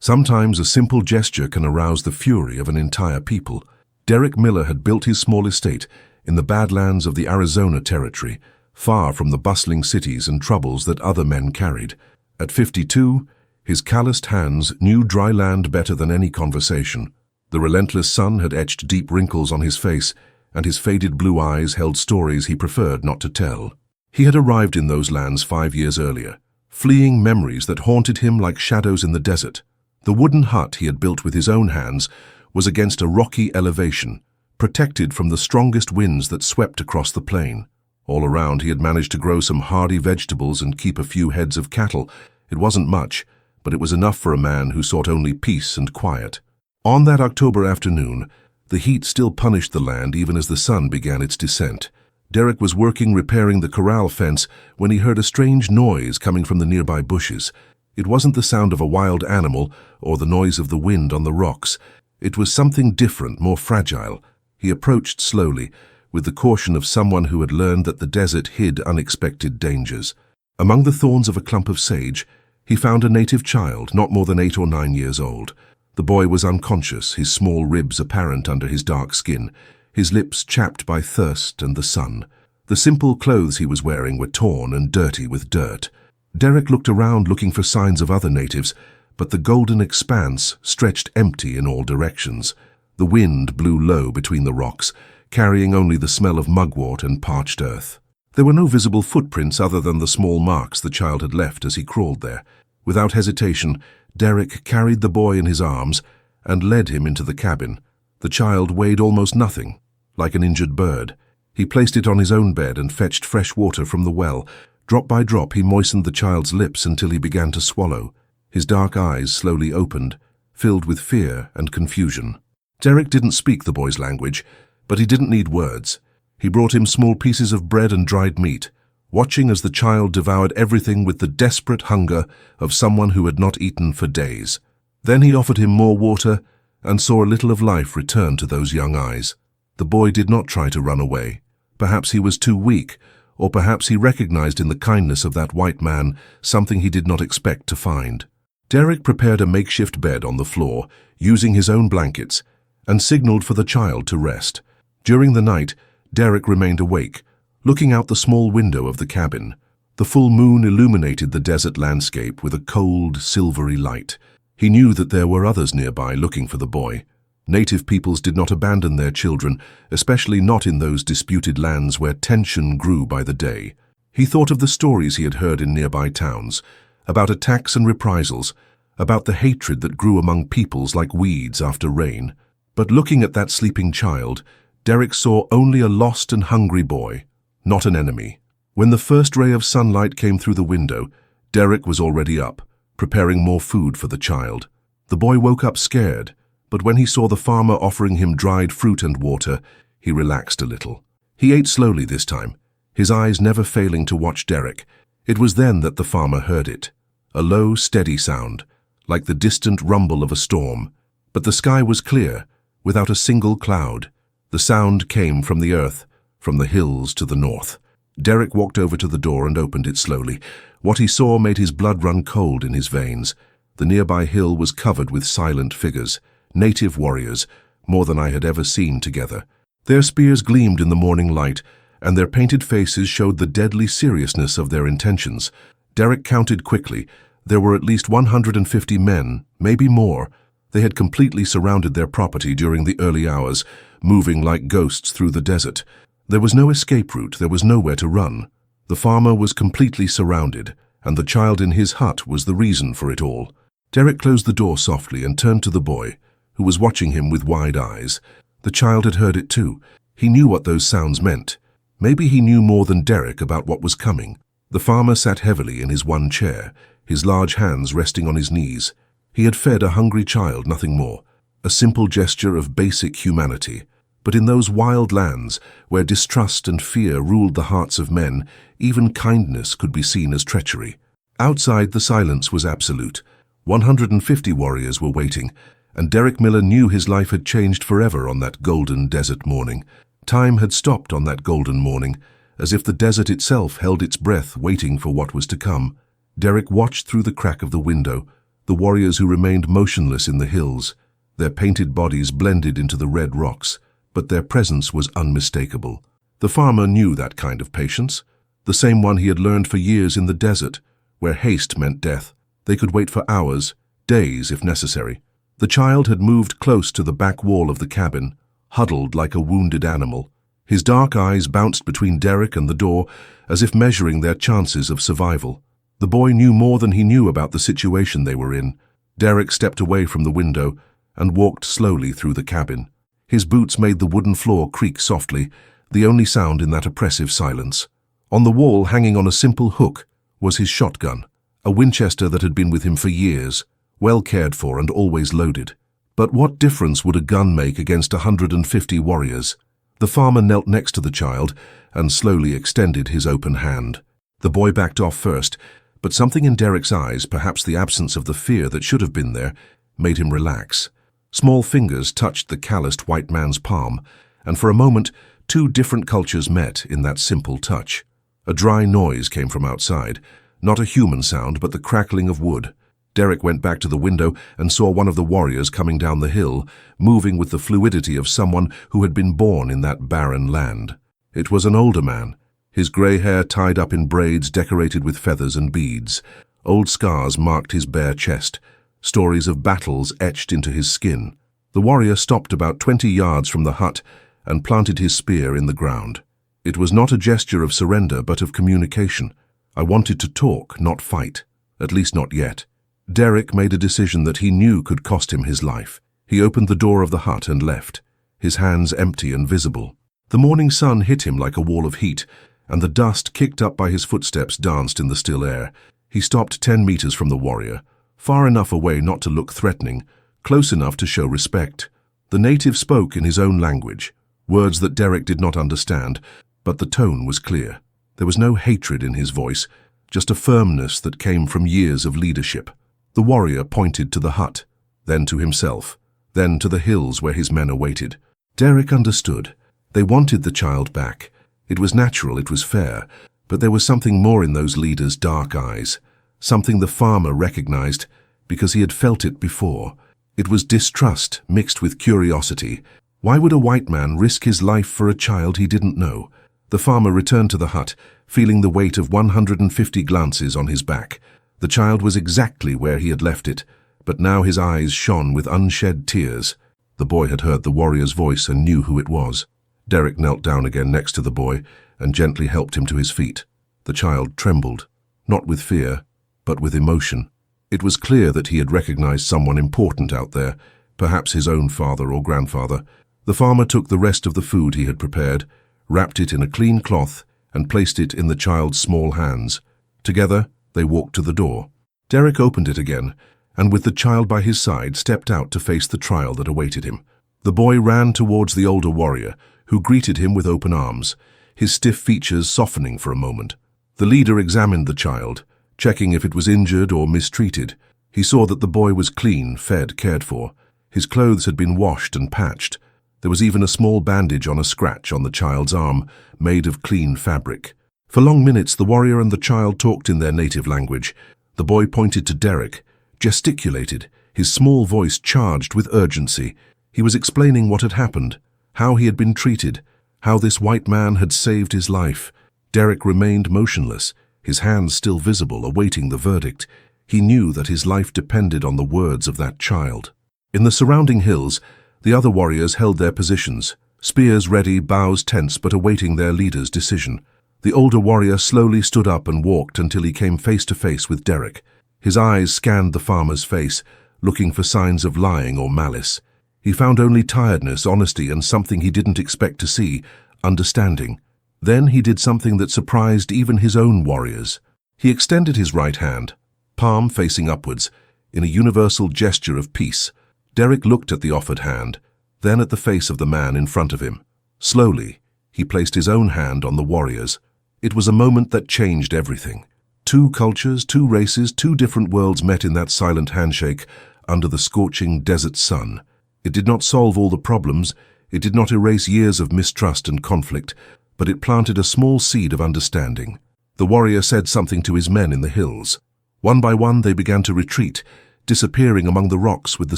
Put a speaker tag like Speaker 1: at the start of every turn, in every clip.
Speaker 1: Sometimes a simple gesture can arouse the fury of an entire people. Derek Miller had built his small estate in the Badlands of the Arizona Territory, far from the bustling cities and troubles that other men carried. At 52, his calloused hands knew dry land better than any conversation. The relentless sun had etched deep wrinkles on his face, and his faded blue eyes held stories he preferred not to tell. He had arrived in those lands 5 years earlier, fleeing memories that haunted him like shadows in the desert. The wooden hut he had built with his own hands was against a rocky elevation, protected from the strongest winds that swept across the plain. All around he had managed to grow some hardy vegetables and keep a few heads of cattle. It wasn't much, but it was enough for a man who sought only peace and quiet. On that October afternoon, the heat still punished the land even as the sun began its descent. Derek was working repairing the corral fence when he heard a strange noise coming from the nearby bushes. It wasn't the sound of a wild animal or the noise of the wind on the rocks. It was something different, more fragile. He approached slowly, with the caution of someone who had learned that the desert hid unexpected dangers. Among the thorns of a clump of sage, he found a native child, not more than 8 or 9 years old. The boy was unconscious, his small ribs apparent under his dark skin, his lips chapped by thirst and the sun. The simple clothes he was wearing were torn and dirty with dirt. Derek looked around looking for signs of other natives, but the golden expanse stretched empty in all directions. The wind blew low between the rocks, carrying only the smell of mugwort and parched earth. There were no visible footprints other than the small marks the child had left as he crawled there. Without hesitation, Derek carried the boy in his arms and led him into the cabin. The child weighed almost nothing, like an injured bird. He placed it on his own bed and fetched fresh water from the well. Drop by drop he moistened the child's lips until he began to swallow. His dark eyes slowly opened, filled with fear and confusion. Derek didn't speak the boy's language, but he didn't need words. He brought him small pieces of bread and dried meat, watching as the child devoured everything with the desperate hunger of someone who had not eaten for days. Then he offered him more water and saw a little of life return to those young eyes. The boy did not try to run away. Perhaps he was too weak, or perhaps he recognized in the kindness of that white man something he did not expect to find. Derek prepared a makeshift bed on the floor, using his own blankets, and signaled for the child to rest. During the night, Derek remained awake, looking out the small window of the cabin. The full moon illuminated the desert landscape with a cold, silvery light. He knew that there were others nearby looking for the boy. Native peoples did not abandon their children, especially not in those disputed lands where tension grew by the day. He thought of the stories he had heard in nearby towns, about attacks and reprisals, about the hatred that grew among peoples like weeds after rain. But looking at that sleeping child, Derek saw only a lost and hungry boy, not an enemy. When the first ray of sunlight came through the window, Derek was already up, preparing more food for the child. The boy woke up scared, but when he saw the farmer offering him dried fruit and water, he relaxed a little. He ate slowly this time, his eyes never failing to watch Derek. It was then that the farmer heard it, a low, steady sound, like the distant rumble of a storm. But the sky was clear, without a single cloud. The sound came from the earth, from the hills to the north. Derek walked over to the door and opened it slowly. What he saw made his blood run cold in his veins. The nearby hill was covered with silent figures, native warriors, more than I had ever seen together. Their spears gleamed in the morning light, and their painted faces showed the deadly seriousness of their intentions. Derek counted quickly. There were at least 150 men, maybe more. They had completely surrounded their property during the early hours, moving like ghosts through the desert. There was no escape route, there was nowhere to run. The farmer was completely surrounded, and the child in his hut was the reason for it all. Derek closed the door softly and turned to the boy, who was watching him with wide eyes. The child had heard it too. He knew what those sounds meant. Maybe he knew more than Derek about what was coming. The farmer sat heavily in his one chair, his large hands resting on his knees. He had fed a hungry child, nothing more. A simple gesture of basic humanity. But in those wild lands, where distrust and fear ruled the hearts of men, even kindness could be seen as treachery. Outside, the silence was absolute. 150 warriors were waiting, and Derek Miller knew his life had changed forever on that golden desert morning. Time had stopped on that golden morning, as if the desert itself held its breath waiting for what was to come. Derek watched through the crack of the window. The the warriors who remained motionless in the hills. Their painted bodies blended into the red rocks, but their presence was unmistakable. The farmer knew that kind of patience, the same one he had learned for years in the desert, where haste meant death. They could wait for hours, days if necessary. The child had moved close to the back wall of the cabin, huddled like a wounded animal. His dark eyes bounced between Derek and the door, as if measuring their chances of survival. The boy knew more than he knew about the situation they were in. Derek stepped away from the window and walked slowly through the cabin. His boots made the wooden floor creak softly, the only sound in that oppressive silence. On the wall, hanging on a simple hook, was his shotgun, a Winchester that had been with him for years, well cared for and always loaded. But what difference would a gun make against 150 warriors? The farmer knelt next to the child and slowly extended his open hand. The boy backed off first, but something in Derek's eyes, perhaps the absence of the fear that should have been there, made him relax. Small fingers touched the calloused white man's palm, and for a moment, two different cultures met in that simple touch. A dry noise came from outside, not a human sound, but the crackling of wood. Derek went back to the window and saw one of the warriors coming down the hill, moving with the fluidity of someone who had been born in that barren land. It was an older man, his grey hair tied up in braids decorated with feathers and beads. Old scars marked his bare chest, stories of battles etched into his skin. The warrior stopped about 20 yards from the hut and planted his spear in the ground. It was not a gesture of surrender, but of communication. I wanted to talk, not fight, at least not yet. Derek made a decision that he knew could cost him his life. He opened the door of the hut and left, his hands empty and visible. The morning sun hit him like a wall of heat, and the dust kicked up by his footsteps danced in the still air. He stopped 10 meters from the warrior, far enough away not to look threatening, close enough to show respect. The native spoke in his own language, words that Derek did not understand, but the tone was clear. There was no hatred in his voice, just a firmness that came from years of leadership. The warrior pointed to the hut, then to himself, then to the hills where his men awaited. Derek understood. They wanted the child back. It was natural, it was fair, but there was something more in those leaders' dark eyes, something the farmer recognized because he had felt it before. It was distrust mixed with curiosity. Why would a white man risk his life for a child he didn't know? The farmer returned to the hut, feeling the weight of 150 glances on his back. The child was exactly where he had left it, but now his eyes shone with unshed tears. The boy had heard the warrior's voice and knew who it was. Derek knelt down again next to the boy and gently helped him to his feet. The child trembled, not with fear, but with emotion. It was clear that he had recognized someone important out there, perhaps his own father or grandfather. The farmer took the rest of the food he had prepared, wrapped it in a clean cloth, and placed it in the child's small hands. Together, they walked to the door. Derek opened it again, and with the child by his side, stepped out to face the trial that awaited him. The boy ran towards the older warrior, who greeted him with open arms, his stiff features softening for a moment. The leader examined the child, checking if it was injured or mistreated. He saw that the boy was clean, fed, cared for. His clothes had been washed and patched. There was even a small bandage on a scratch on the child's arm, made of clean fabric. For long minutes, the warrior and the child talked in their native language. The boy pointed to Derek, gesticulated, his small voice charged with urgency. He was explaining what had happened, how he had been treated, how this white man had saved his life. Derek remained motionless, his hands still visible, awaiting the verdict. He knew that his life depended on the words of that child. In the surrounding hills, the other warriors held their positions, spears ready, bows tense, but awaiting their leader's decision. The older warrior slowly stood up and walked until he came face to face with Derek. His eyes scanned the farmer's face, looking for signs of lying or malice. He found only tiredness, honesty, and something he didn't expect to see, understanding. Then he did something that surprised even his own warriors. He extended his right hand, palm facing upwards, in a universal gesture of peace. Derek looked at the offered hand, then at the face of the man in front of him. Slowly, he placed his own hand on the warrior's. It was a moment that changed everything. Two cultures, two races, two different worlds met in that silent handshake under the scorching desert sun. It did not solve all the problems, it did not erase years of mistrust and conflict, but it planted a small seed of understanding. The warrior said something to his men in the hills. One by one they began to retreat, disappearing among the rocks with the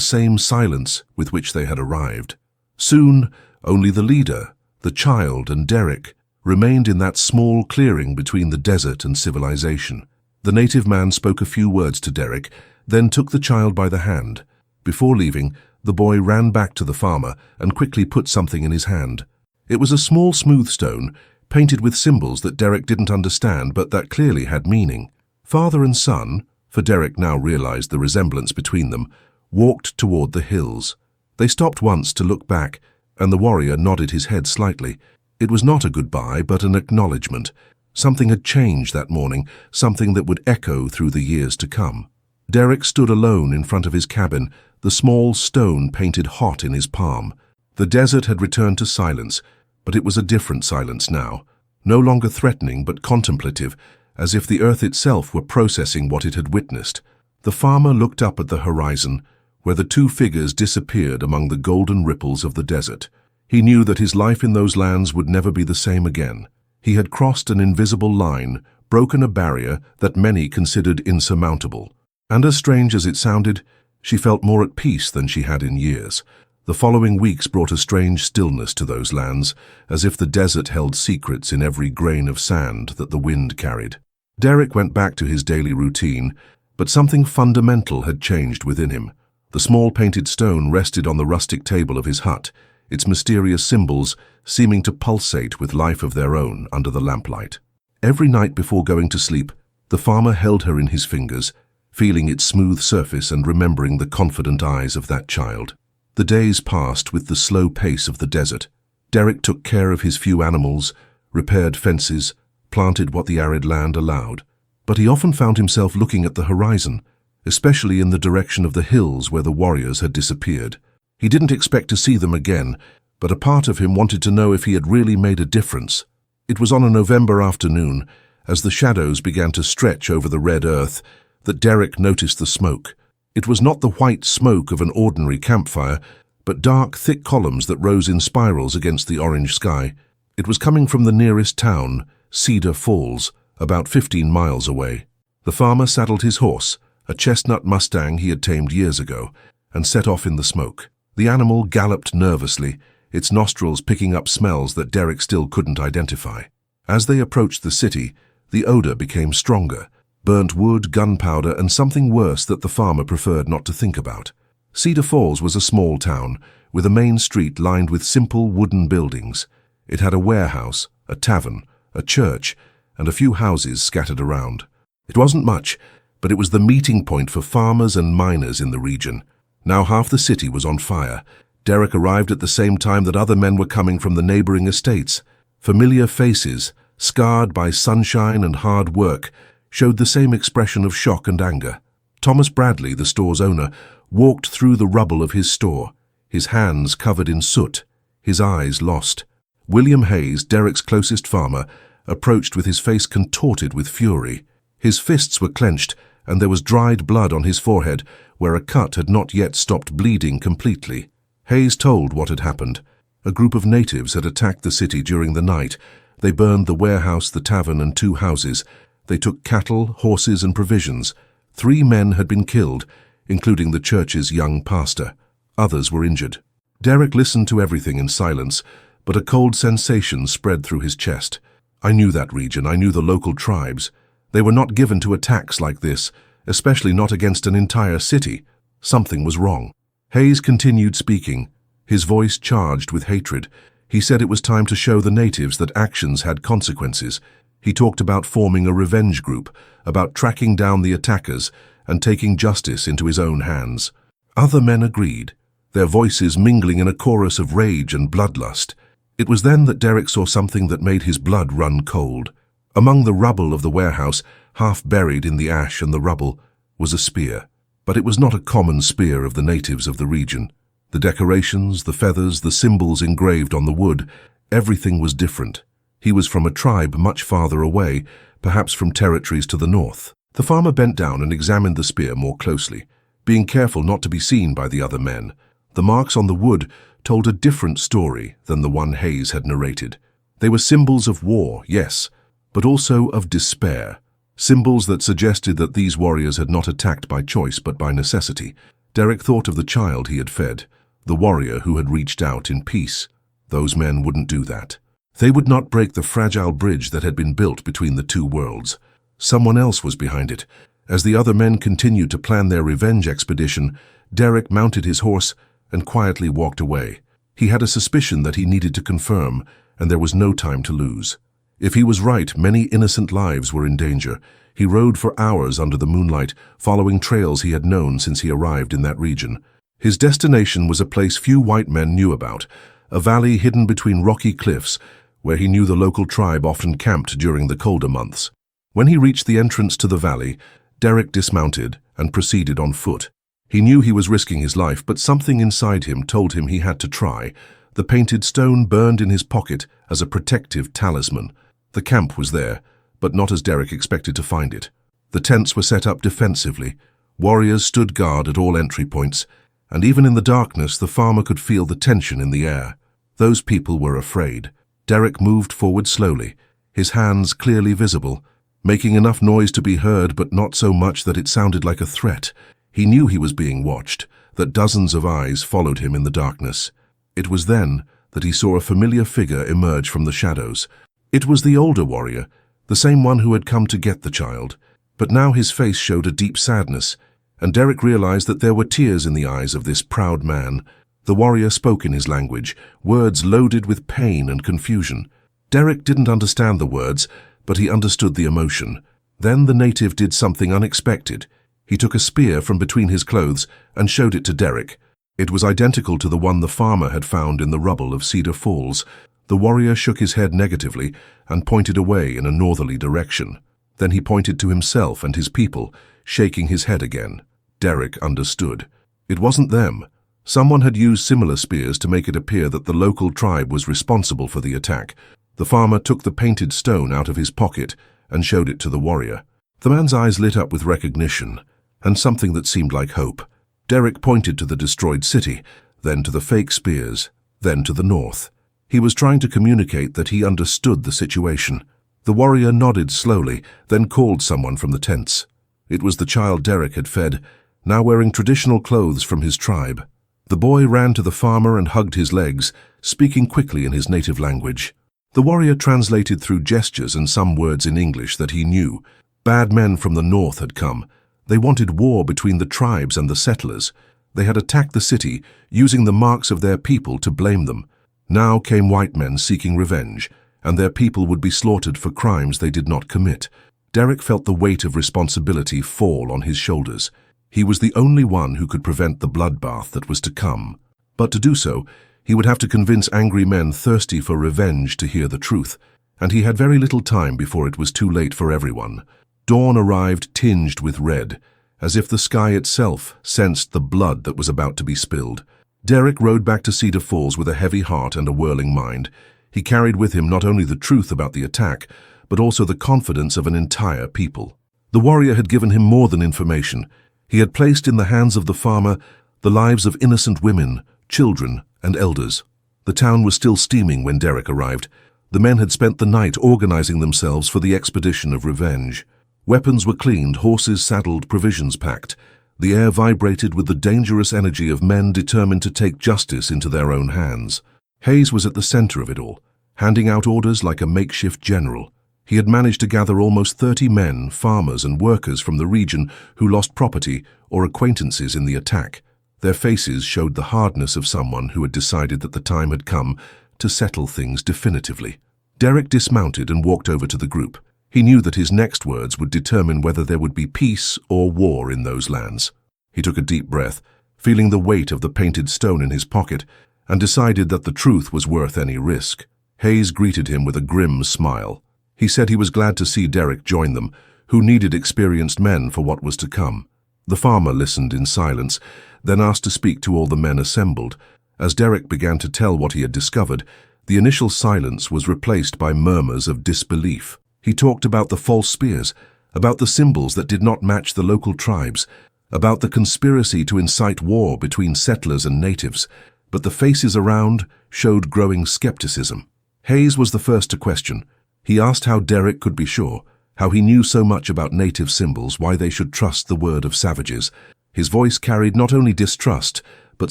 Speaker 1: same silence with which they had arrived. Soon, only the leader, the child, and Derek remained in that small clearing between the desert and civilization. The native man spoke a few words to Derek, then took the child by the hand. Before leaving, the boy ran back to the farmer and quickly put something in his hand. It was a small smooth stone, painted with symbols that Derek didn't understand but that clearly had meaning. Father and son, for Derek now realized the resemblance between them, walked toward the hills. They stopped once to look back, and the warrior nodded his head slightly. It was not a goodbye, but an acknowledgement. Something had changed that morning, something that would echo through the years to come. Derek stood alone in front of his cabin, the small stone painted hot in his palm. The desert had returned to silence, but it was a different silence now, no longer threatening but contemplative, as if the earth itself were processing what it had witnessed. The farmer looked up at the horizon, where the two figures disappeared among the golden ripples of the desert. He knew that his life in those lands would never be the same again. He had crossed an invisible line, broken a barrier that many considered insurmountable. And as strange as it sounded, she felt more at peace than she had in years. The following weeks brought a strange stillness to those lands, as if the desert held secrets in every grain of sand that the wind carried. Derek went back to his daily routine, but something fundamental had changed within him. The small painted stone rested on the rustic table of his hut, its mysterious symbols seeming to pulsate with life of their own under the lamplight. Every night before going to sleep, the farmer held her in his fingers, feeling its smooth surface and remembering the confident eyes of that child. The days passed with the slow pace of the desert. Derek took care of his few animals, repaired fences, planted what the arid land allowed. But he often found himself looking at the horizon, especially in the direction of the hills where the warriors had disappeared. He didn't expect to see them again, but a part of him wanted to know if he had really made a difference. It was on a November afternoon, as the shadows began to stretch over the red earth, that Derek noticed the smoke. It was not the white smoke of an ordinary campfire, but dark, thick columns that rose in spirals against the orange sky. It was coming from the nearest town, Cedar Falls, about 15 miles away. The farmer saddled his horse, a chestnut Mustang he had tamed years ago, and set off in the smoke. The animal galloped nervously, its nostrils picking up smells that Derek still couldn't identify. As they approached the city, the odor became stronger, burnt wood, gunpowder, and something worse that the farmer preferred not to think about. Cedar Falls was a small town, with a main street lined with simple wooden buildings. It had a warehouse, a tavern, a church, and a few houses scattered around. It wasn't much, but it was the meeting point for farmers and miners in the region. Now half the city was on fire. Derek arrived at the same time that other men were coming from the neighboring estates. Familiar faces, scarred by sunshine and hard work, showed the same expression of shock and anger. Thomas Bradley, the store's owner, walked through the rubble of his store, his hands covered in soot, his eyes lost. William Hayes, Derek's closest farmer, approached with his face contorted with fury. His fists were clenched, and there was dried blood on his forehead, where a cut had not yet stopped bleeding completely. Hayes told what had happened. A group of natives had attacked the city during the night. They burned the warehouse, the tavern, and 2 houses. They took cattle, horses, and provisions. 3 men had been killed, including the church's young pastor. Others were injured. Derek listened to everything in silence, but a cold sensation spread through his chest. I knew that region. I knew the local tribes. They were not given to attacks like this, especially not against an entire city. Something was wrong. Hayes continued speaking, his voice charged with hatred. He said it was time to show the natives that actions had consequences. He talked about forming a revenge group, about tracking down the attackers and taking justice into his own hands. Other men agreed, their voices mingling in a chorus of rage and bloodlust. It was then that Derek saw something that made his blood run cold. Among the rubble of the warehouse, half buried in the ash and the rubble, was a spear. But it was not a common spear of the natives of the region. The decorations, the feathers, the symbols engraved on the wood, everything was different. He was from a tribe much farther away, perhaps from territories to the north. The farmer bent down and examined the spear more closely, being careful not to be seen by the other men. The marks on the wood told a different story than the one Hayes had narrated. They were symbols of war, yes, but also of despair. symbols that suggested that these warriors had not attacked by choice but by necessity. Derek thought of the child he had fed, the warrior who had reached out in peace. Those men wouldn't do that. They would not break the fragile bridge that had been built between the two worlds. Someone else was behind it. As the other men continued to plan their revenge expedition, Derek mounted his horse and quietly walked away. He had a suspicion that he needed to confirm, and there was no time to lose. If he was right, many innocent lives were in danger. He rode for hours under the moonlight, following trails he had known since he arrived in that region. His destination was a place few white men knew about, a valley hidden between rocky cliffs, where he knew the local tribe often camped during the colder months. When he reached the entrance to the valley, Derek dismounted and proceeded on foot. He knew he was risking his life, but something inside him told him he had to try. The painted stone burned in his pocket as a protective talisman. The camp was there, but not as Derek expected to find it. The tents were set up defensively. Warriors stood guard at all entry points, and even in the darkness the farmer could feel the tension in the air. Those people were afraid. Derek moved forward slowly, his hands clearly visible, making enough noise to be heard but not so much that it sounded like a threat. He knew he was being watched, that dozens of eyes followed him in the darkness. It was then that he saw a familiar figure emerge from the shadows. It was the older warrior, the same one who had come to get the child. But now his face showed a deep sadness, and Derek realized that there were tears in the eyes of this proud man. The warrior spoke in his language, words loaded with pain and confusion. Derek didn't understand the words, but he understood the emotion. Then the native did something unexpected. He took a spear from between his clothes and showed it to Derek. It was identical to the one the farmer had found in the rubble of Cedar Falls. The warrior shook his head negatively and pointed away in a northerly direction. Then he pointed to himself and his people, shaking his head again. Derek understood. It wasn't them. Someone had used similar spears to make it appear that the local tribe was responsible for the attack. The farmer took the painted stone out of his pocket and showed it to the warrior. The man's eyes lit up with recognition, and something that seemed like hope. Derek pointed to the destroyed city, then to the fake spears, then to the north. He was trying to communicate that he understood the situation. The warrior nodded slowly, then called someone from the tents. It was the child Derek had fed, now wearing traditional clothes from his tribe. The boy ran to the farmer and hugged his legs, speaking quickly in his native language. The warrior translated through gestures and some words in English that he knew. Bad men from the north had come. They wanted war between the tribes and the settlers. They had attacked the city, using the marks of their people to blame them. Now came white men seeking revenge, and their people would be slaughtered for crimes they did not commit. Derek felt the weight of responsibility fall on his shoulders. He was the only one who could prevent the bloodbath that was to come. But to do so, he would have to convince angry men thirsty for revenge to hear the truth, and he had very little time before it was too late for everyone. Dawn arrived tinged with red, as if the sky itself sensed the blood that was about to be spilled. Derek rode back to Cedar Falls with a heavy heart and a whirling mind. He carried with him not only the truth about the attack, but also the confidence of an entire people. The warrior had given him more than information. He had placed in the hands of the farmer the lives of innocent women, children, and elders. The town was still steaming when Derek arrived. The men had spent the night organizing themselves for the expedition of revenge. Weapons were cleaned, horses saddled, provisions packed. The air vibrated with the dangerous energy of men determined to take justice into their own hands. Hayes was at the center of it all, handing out orders like a makeshift general. He had managed to gather almost 30 men, farmers and workers from the region who lost property or acquaintances in the attack. Their faces showed the hardness of someone who had decided that the time had come to settle things definitively. Derek dismounted and walked over to the group. He knew that his next words would determine whether there would be peace or war in those lands. He took a deep breath, feeling the weight of the painted stone in his pocket, and decided that the truth was worth any risk. Hayes greeted him with a grim smile. He said he was glad to see Derek join them, who needed experienced men for what was to come. The farmer listened in silence, then asked to speak to all the men assembled. As Derek began to tell what he had discovered, the initial silence was replaced by murmurs of disbelief. He talked about the false spears, about the symbols that did not match the local tribes, about the conspiracy to incite war between settlers and natives, but the faces around showed growing skepticism. Hayes was the first to question. He asked how Derek could be sure, how he knew so much about native symbols, why they should trust the word of savages. His voice carried not only distrust, but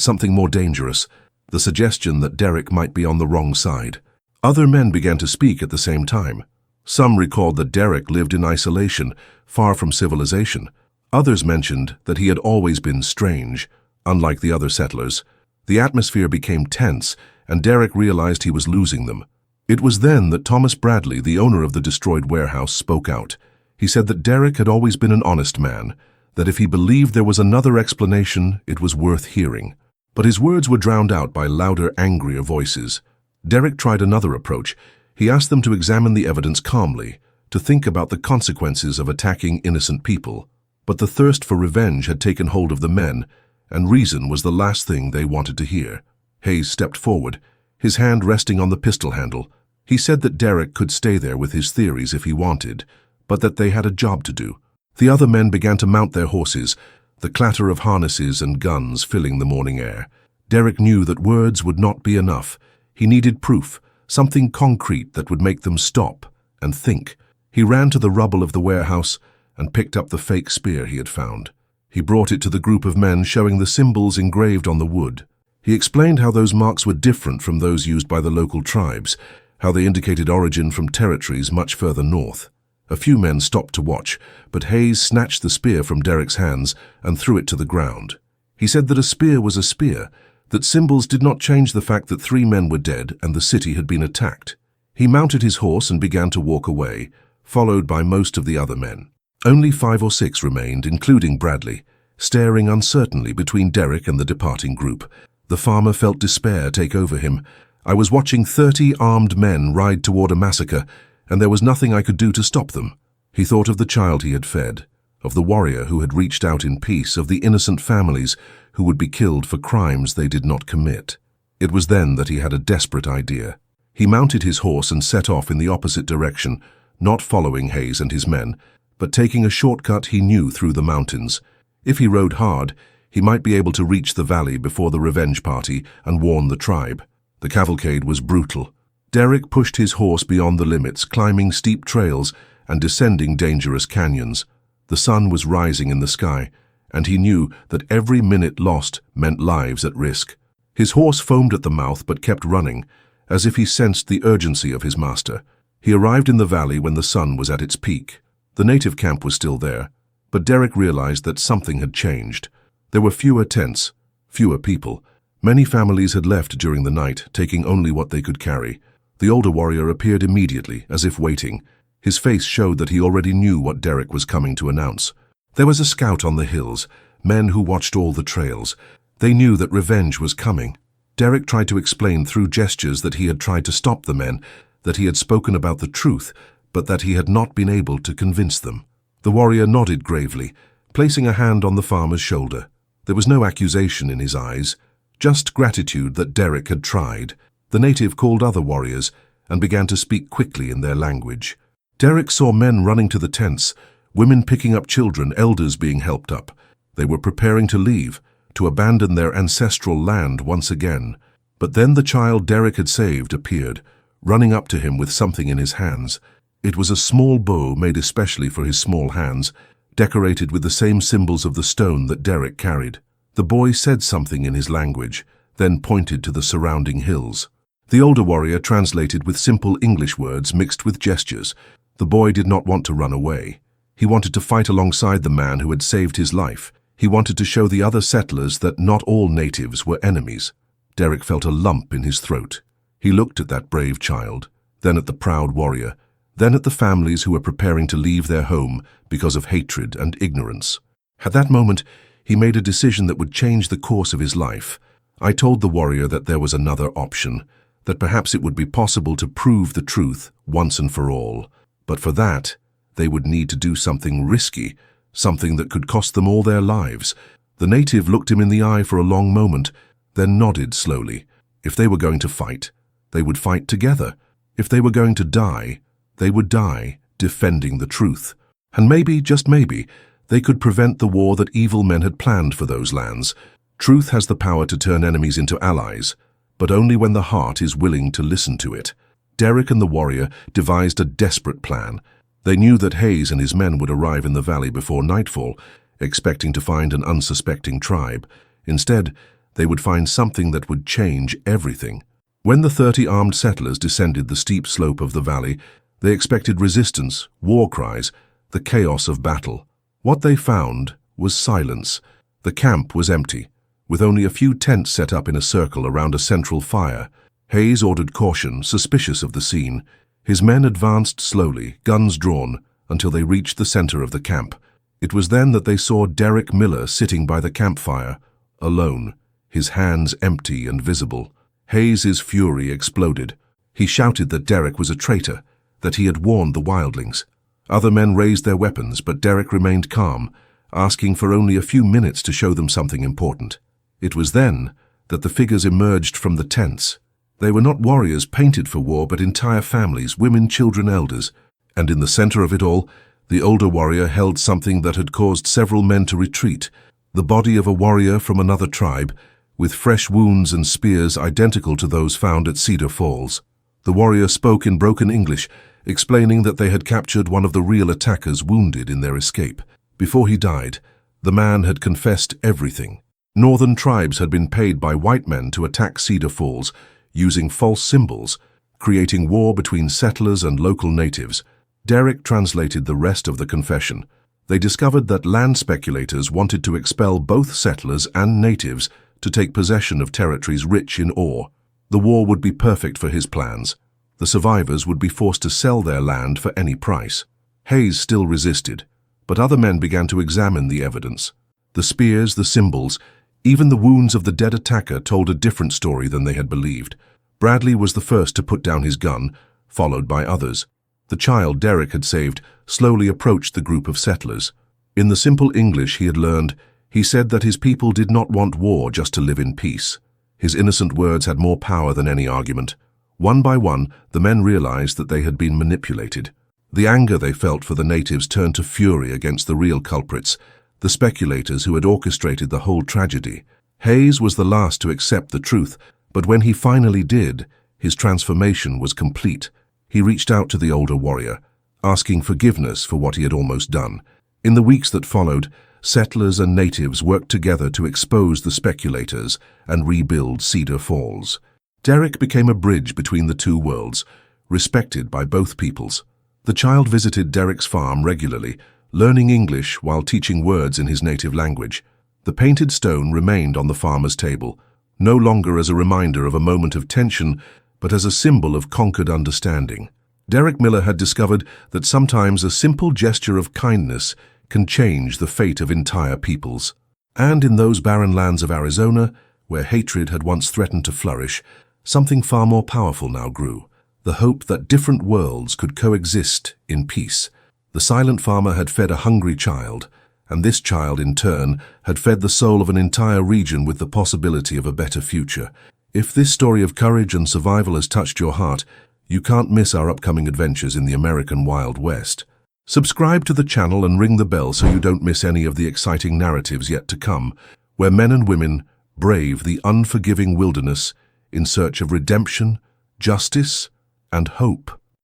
Speaker 1: something more dangerous, the suggestion that Derek might be on the wrong side. Other men began to speak at the same time. Some recalled that Derek lived in isolation, far from civilization. Others mentioned that he had always been strange, unlike the other settlers. The atmosphere became tense, and Derek realized he was losing them. It was then that Thomas Bradley, the owner of the destroyed warehouse, spoke out. He said that Derek had always been an honest man, that if he believed there was another explanation, it was worth hearing. But his words were drowned out by louder, angrier voices. Derek tried another approach. He asked them to examine the evidence calmly, to think about the consequences of attacking innocent people. But the thirst for revenge had taken hold of the men, and reason was the last thing they wanted to hear. Hayes stepped forward, his hand resting on the pistol handle. He said that Derek could stay there with his theories if he wanted, but that they had a job to do. The other men began to mount their horses, the clatter of harnesses and guns filling the morning air. Derek knew that words would not be enough. He needed proof, something concrete that would make them stop and think. He ran to the rubble of the warehouse and picked up the fake spear he had found. He brought it to the group of men, showing the symbols engraved on the wood. He explained how those marks were different from those used by the local tribes, how they indicated origin from territories much further north. A few men stopped to watch, but Hayes snatched the spear from Derek's hands and threw it to the ground. He said that a spear was a spear, that symbols did not change the fact that 3 men were dead and the city had been attacked. He mounted his horse and began to walk away, followed by most of the other men. Only 5 or 6 remained, including Bradley, staring uncertainly between Derek and the departing group. The farmer felt despair take over him. I was watching 30 armed men ride toward a massacre, and there was nothing I could do to stop them. He thought of the child he had fed, of the warrior who had reached out in peace, of the innocent families who would be killed for crimes they did not commit. It was then that he had a desperate idea. He mounted his horse and set off in the opposite direction, not following Hayes and his men, but taking a shortcut he knew through the mountains. If he rode hard, he might be able to reach the valley before the revenge party and warn the tribe. The cavalcade was brutal. Derek pushed his horse beyond the limits, climbing steep trails and descending dangerous canyons. The sun was rising in the sky, and he knew that every minute lost meant lives at risk. His horse foamed at the mouth but kept running, as if he sensed the urgency of his master. He arrived in the valley when the sun was at its peak. The native camp was still there, but Derek realized that something had changed. There were fewer tents, fewer people. Many families had left during the night, taking only what they could carry. The older warrior appeared immediately, as if waiting. His face showed that he already knew what Derek was coming to announce. There was a scout on the hills, men who watched all the trails. They knew that revenge was coming. Derek tried to explain through gestures that he had tried to stop the men, that he had spoken about the truth, but that he had not been able to convince them. The warrior nodded gravely, placing a hand on the farmer's shoulder. There was no accusation in his eyes, just gratitude that Derek had tried. The native called other warriors and began to speak quickly in their language. Derek saw men running to the tents, women picking up children, elders being helped up. They were preparing to leave, to abandon their ancestral land once again. But then the child Derek had saved appeared, running up to him with something in his hands. It was a small bow made especially for his small hands, decorated with the same symbols of the stone that Derek carried. The boy said something in his language, then pointed to the surrounding hills. The older warrior translated with simple English words mixed with gestures. The boy did not want to run away. He wanted to fight alongside the man who had saved his life. He wanted to show the other settlers that not all natives were enemies. Derek felt a lump in his throat. He looked at that brave child, then at the proud warrior, then at the families who were preparing to leave their home because of hatred and ignorance. At that moment, he made a decision that would change the course of his life. I told the warrior that there was another option, that perhaps it would be possible to prove the truth once and for all. But for that, they would need to do something risky, something that could cost them all their lives. The native looked him in the eye for a long moment, then nodded slowly. If they were going to fight, they would fight together. If they were going to die, they would die defending the truth. And maybe, just maybe, they could prevent the war that evil men had planned for those lands. Truth has the power to turn enemies into allies, but only when the heart is willing to listen to it. Derek and the warrior devised a desperate plan. They knew that Hayes and his men would arrive in the valley before nightfall, expecting to find an unsuspecting tribe. Instead, they would find something that would change everything. When the 30 armed settlers descended the steep slope of the valley, they expected resistance, war cries, the chaos of battle. What they found was silence. The camp was empty, with only a few tents set up in a circle around a central fire. Hayes ordered caution, suspicious of the scene. His men advanced slowly, guns drawn, until they reached the center of the camp. It was then that they saw Derek Miller sitting by the campfire, alone, his hands empty and visible. Hayes's fury exploded. He shouted that Derek was a traitor, that he had warned the wildlings. Other men raised their weapons, but Derek remained calm, asking for only a few minutes to show them something important. It was then that the figures emerged from the tents. They were not warriors painted for war, but entire families, women, children, elders. And in the center of it all, the older warrior held something that had caused several men to retreat, the body of a warrior from another tribe, with fresh wounds and spears identical to those found at Cedar Falls. The warrior spoke in broken English, explaining that they had captured one of the real attackers wounded in their escape. Before he died, the man had confessed everything. Northern tribes had been paid by white men to attack Cedar Falls, using false symbols, creating war between settlers and local natives. Derek translated the rest of the confession. They discovered that land speculators wanted to expel both settlers and natives to take possession of territories rich in ore. The war would be perfect for his plans. The survivors would be forced to sell their land for any price. Hayes still resisted, but other men began to examine the evidence. The spears, the symbols, even the wounds of the dead attacker told a different story than they had believed. Bradley was the first to put down his gun, followed by others. The child Derek had saved slowly approached the group of settlers. In the simple English he had learned, he said that his people did not want war just to live in peace. His innocent words had more power than any argument. One by one, the men realized that they had been manipulated. The anger they felt for the natives turned to fury against the real culprits, the speculators who had orchestrated the whole tragedy. Hayes was the last to accept the truth, but when he finally did, his transformation was complete. He reached out to the older warrior, asking forgiveness for what he had almost done. In the weeks that followed, settlers and natives worked together to expose the speculators and rebuild Cedar Falls. Derek became a bridge between the two worlds, respected by both peoples. The child visited Derek's farm regularly, learning English while teaching words in his native language. The painted stone remained on the farmer's table, no longer as a reminder of a moment of tension, but as a symbol of conquered understanding. Derek Miller had discovered that sometimes a simple gesture of kindness can change the fate of entire peoples. And in those barren lands of Arizona, where hatred had once threatened to flourish, something far more powerful now grew, the hope that different worlds could coexist in peace. The silent farmer had fed a hungry child, and this child, in turn, had fed the soul of an entire region with the possibility of a better future. If this story of courage and survival has touched your heart, you can't miss our upcoming adventures in the American Wild West. Subscribe to the channel and ring the bell so you don't miss any of the exciting narratives yet to come, where men and women brave the unforgiving wilderness in search of redemption, justice, and hope.